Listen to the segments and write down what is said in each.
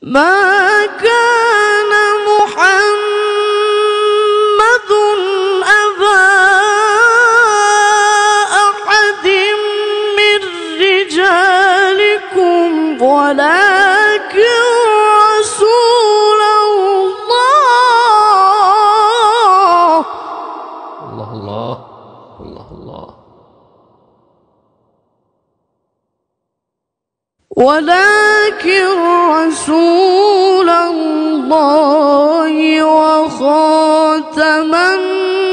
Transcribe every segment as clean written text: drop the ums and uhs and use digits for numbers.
ما كان محمد أبا أحد من رجالكم ولكن رسول الله. الله الله الله الله. ولكن رسول الله وخاتم النبيين.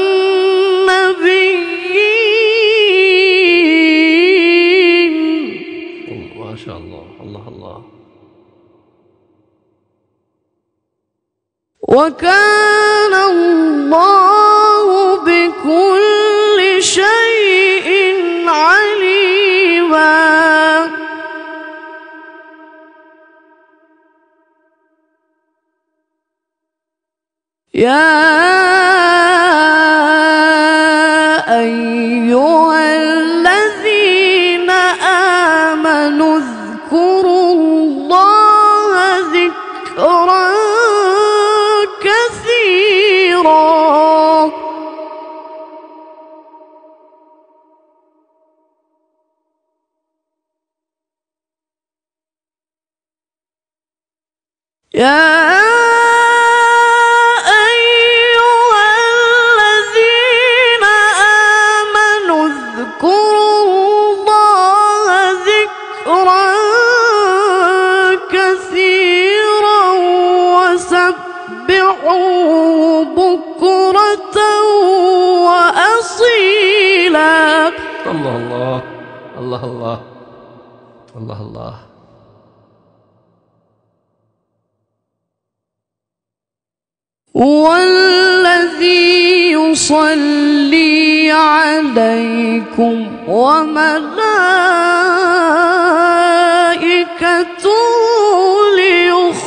ما شاء الله. الله الله. وكان الله بكل شيء عليما. يا أيها الذين آمنوا اذكروا الله ذكرا كثيرا. يا بكرة وأصيلا. الله الله الله الله الله الله. هو الذي يصلي عليكم وملائكته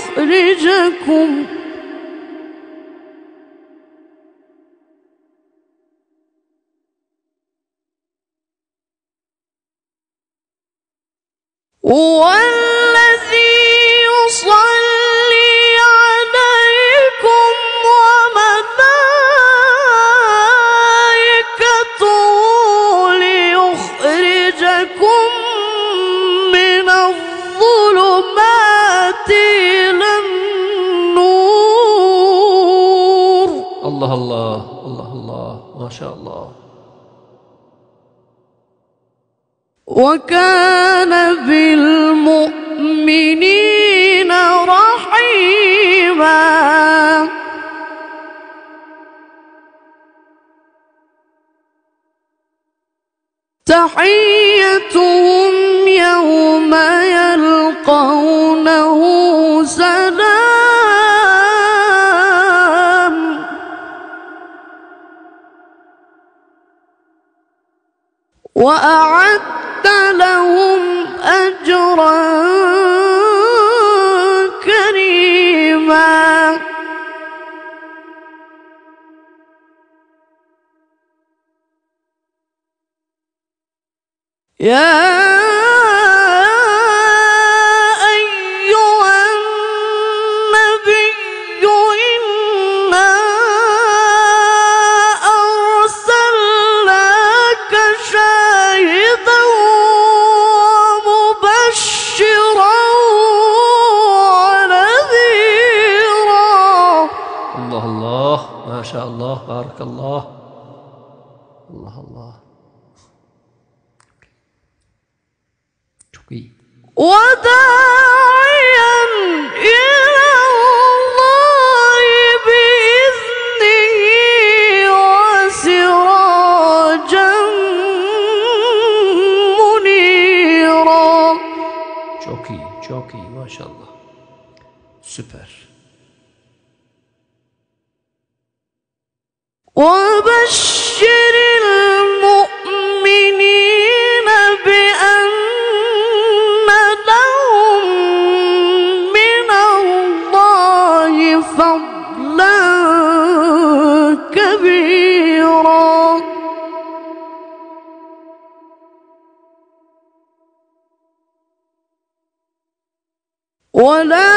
ليخرجكم هو الذي يصلي عليكم وملائكته ليخرجكم من الظلمات إلى النور. الله الله الله الله. ما شاء الله. وكان بالمؤمنين رحيما. تحيتهم يوم يلقونه سلام. وأعد لهم أجرا كريما. يا أيها النبي إنا أرسلناك شاهدا ومبشرا ونذيرا. الله الله. ما شاء الله. بارك الله. الله الله. وداعيا إلى الله بإذنه وسراجا منيرا. Çok iyi, çok iyi. Maşallah. Süper. وبشر المؤمنين بأن لهم من الله فضلا كبيرا. ولا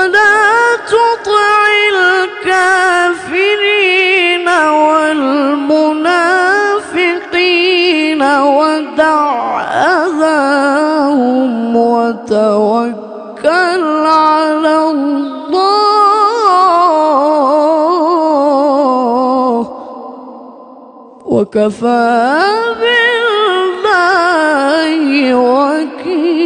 ولا تطع الكافرين والمنافقين ودع أذاهم وتوكل على الله وكفى بالله وكيلا.